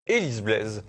Élise Blaise.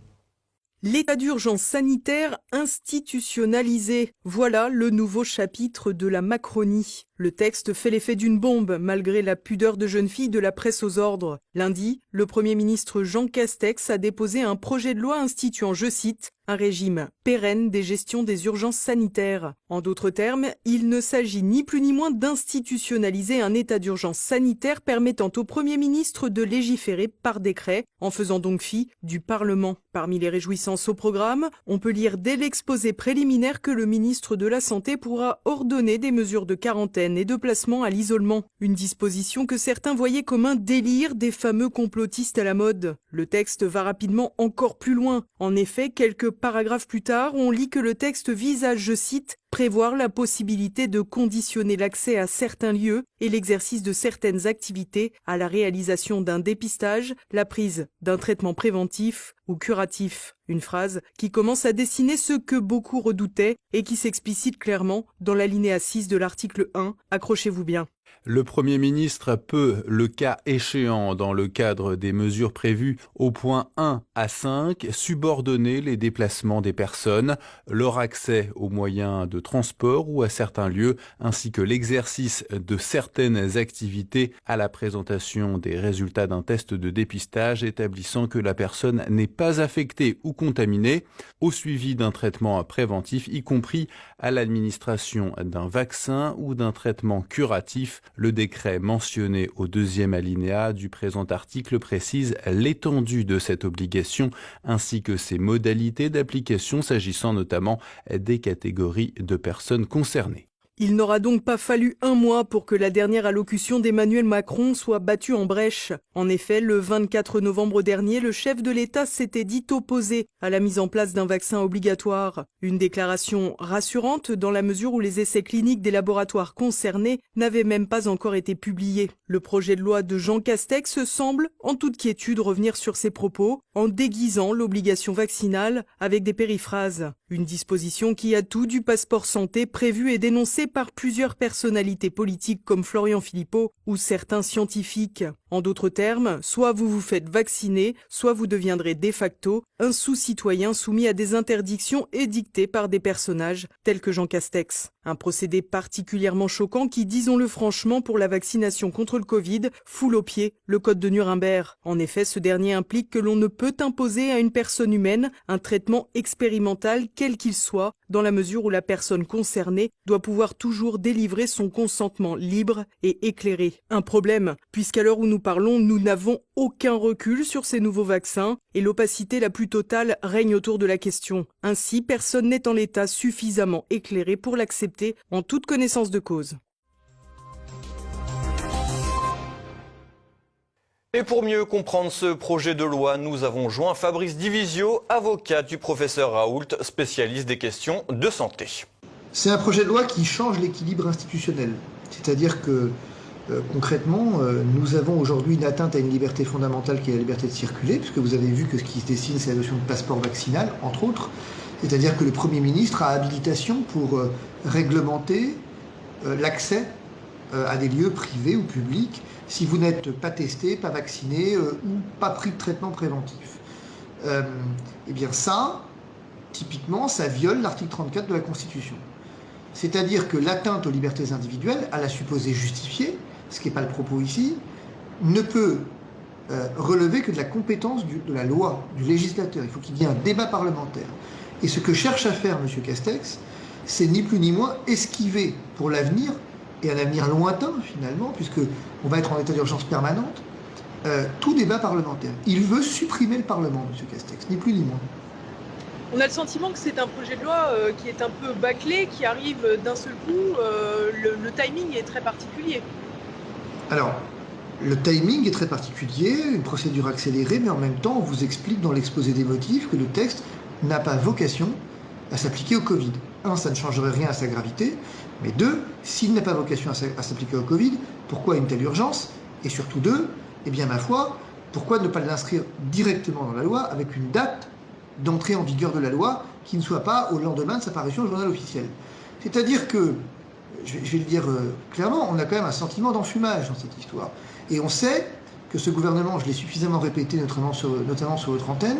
L'état d'urgence sanitaire institutionnalisé. Voilà le nouveau chapitre de la Macronie. Le texte fait l'effet d'une bombe, malgré la pudeur de jeune fille de la presse aux ordres. Lundi, le Premier ministre Jean Castex a déposé un projet de loi instituant, je cite, un régime pérenne des gestions des urgences sanitaires. En d'autres termes, il ne s'agit ni plus ni moins d'institutionnaliser un état d'urgence sanitaire permettant au Premier ministre de légiférer par décret, en faisant donc fi du Parlement. Parmi les réjouissances au programme, on peut lire dès l'exposé préliminaire que le ministre de la Santé pourra ordonner des mesures de quarantaine et de placement à l'isolement. Une disposition que certains voyaient comme un délire des fameux complotistes à la mode. Le texte va rapidement encore plus loin. En effet, quelques paragraphes plus tard, on lit que le texte vise à, je cite, prévoir la possibilité de conditionner l'accès à certains lieux et l'exercice de certaines activités à la réalisation d'un dépistage, la prise d'un traitement préventif ou curatif. Une phrase qui commence à dessiner ce que beaucoup redoutaient et qui s'explicite clairement dans l'alinéa 6 de l'article 1. Accrochez-vous bien. Le Premier ministre peut, le cas échéant dans le cadre des mesures prévues au point 1 à 5, subordonner les déplacements des personnes, leur accès aux moyens de transport ou à certains lieux, ainsi que l'exercice de certaines activités à la présentation des résultats d'un test de dépistage établissant que la personne n'est pas affectée ou contaminée, au suivi d'un traitement préventif, y compris à l'administration d'un vaccin ou d'un traitement curatif. Le décret mentionné au deuxième alinéa du présent article précise l'étendue de cette obligation ainsi que ses modalités d'application s'agissant notamment des catégories de personnes concernées. Il n'aura donc pas fallu un mois pour que la dernière allocution d'Emmanuel Macron soit battue en brèche. En effet, le 24 novembre dernier, le chef de l'État s'était dit opposé à la mise en place d'un vaccin obligatoire. Une déclaration rassurante dans la mesure où les essais cliniques des laboratoires concernés n'avaient même pas encore été publiés. Le projet de loi de Jean Castex semble, en toute quiétude, revenir sur ses propos en déguisant l'obligation vaccinale avec des périphrases. Une disposition qui a tout du passeport santé prévu et dénoncé par plusieurs personnalités politiques comme Florian Philippot ou certains scientifiques. En d'autres termes, soit vous vous faites vacciner, soit vous deviendrez de facto un sous-citoyen soumis à des interdictions édictées par des personnages tels que Jean Castex. Un procédé particulièrement choquant qui, disons-le franchement, pour la vaccination contre le Covid, foule aux pieds le code de Nuremberg. En effet, ce dernier implique que l'on ne peut imposer à une personne humaine un traitement expérimental quel qu'il soit, dans la mesure où la personne concernée doit pouvoir toujours délivrer son consentement libre et éclairé. Un problème, puisqu'à l'heure où nous parlons, nous n'avons aucun recul sur ces nouveaux vaccins et l'opacité la plus totale règne autour de la question. Ainsi, personne n'est en l'état suffisamment éclairé pour l'accepter en toute connaissance de cause. Et pour mieux comprendre ce projet de loi, nous avons joint Fabrice Divisio, avocat du professeur Raoult, spécialiste des questions de santé. C'est un projet de loi qui change l'équilibre institutionnel. C'est-à-dire que concrètement, nous avons aujourd'hui une atteinte à une liberté fondamentale qui est la liberté de circuler, puisque vous avez vu que ce qui se dessine, c'est la notion de passeport vaccinal, entre autres. C'est-à-dire que le Premier ministre a habilitation pour réglementer l'accès à des lieux privés ou publics si vous n'êtes pas testé, pas vacciné ou pas pris de traitement préventif. Eh bien ça, typiquement, ça viole l'article 34 de la Constitution. C'est-à-dire que l'atteinte aux libertés individuelles, à la supposer justifiée, ce qui n'est pas le propos ici, ne peut relever que de la compétence de la loi, du législateur. Il faut qu'il y ait un débat parlementaire. Et ce que cherche à faire M. Castex, c'est ni plus ni moins esquiver pour l'avenir, et un avenir lointain finalement, puisqu'on va être en état d'urgence permanente, tout débat parlementaire. Il veut supprimer le Parlement, M. Castex, ni plus ni moins. On a le sentiment que c'est un projet de loi qui est un peu bâclé, qui arrive d'un seul coup. Le timing est très particulier. Alors, le timing est très particulier, une procédure accélérée, mais en même temps, on vous explique dans l'exposé des motifs que le texte n'a pas vocation à s'appliquer au Covid. Un, ça ne changerait rien à sa gravité, mais deux, s'il n'a pas vocation à s'appliquer au Covid, pourquoi une telle urgence? Et surtout deux, eh bien ma foi, pourquoi ne pas l'inscrire directement dans la loi avec une date d'entrée en vigueur de la loi qui ne soit pas au lendemain de sa parution au journal officiel? C'est-à-dire que, je vais le dire clairement, on a quand même un sentiment d'enfumage dans cette histoire. Et on sait que ce gouvernement, je l'ai suffisamment répété notamment sur votre antenne,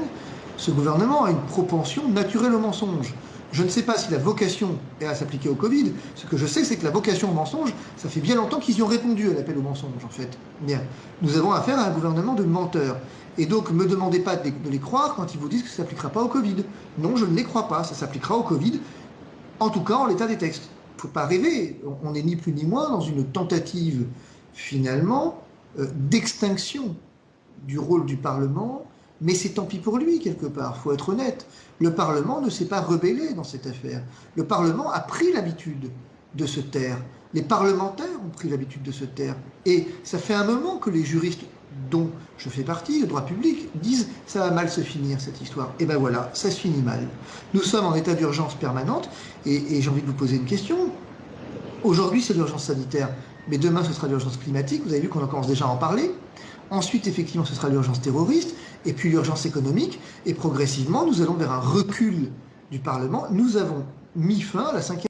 ce gouvernement a une propension naturelle au mensonge. Je ne sais pas si la vocation est à s'appliquer au Covid. Ce que je sais, c'est que la vocation au mensonge, ça fait bien longtemps qu'ils y ont répondu à l'appel au mensonge, en fait. Bien, nous avons affaire à un gouvernement de menteurs. Et donc, ne me demandez pas de les croire quand ils vous disent que ça ne s'appliquera pas au Covid. Non, je ne les crois pas, ça s'appliquera au Covid, en tout cas en l'état des textes. Il ne faut pas rêver, on n'est ni plus ni moins dans une tentative, finalement, d'extinction du rôle du Parlement, mais c'est tant pis pour lui, quelque part, il faut être honnête. Le Parlement ne s'est pas rebellé dans cette affaire. Le Parlement a pris l'habitude de se taire. Les parlementaires ont pris l'habitude de se taire. Et ça fait un moment que les juristes, dont je fais partie, le droit public, disent « ça va mal se finir, cette histoire ». Et ben voilà, ça se finit mal. Nous sommes en état d'urgence permanente, et j'ai envie de vous poser une question. Aujourd'hui, c'est l'urgence sanitaire, mais demain, ce sera l'urgence climatique. Vous avez vu qu'on en commence déjà à en parler. Ensuite, effectivement, ce sera l'urgence terroriste, et puis l'urgence économique, et progressivement, nous allons vers un recul du Parlement. Nous avons mis fin à la 5e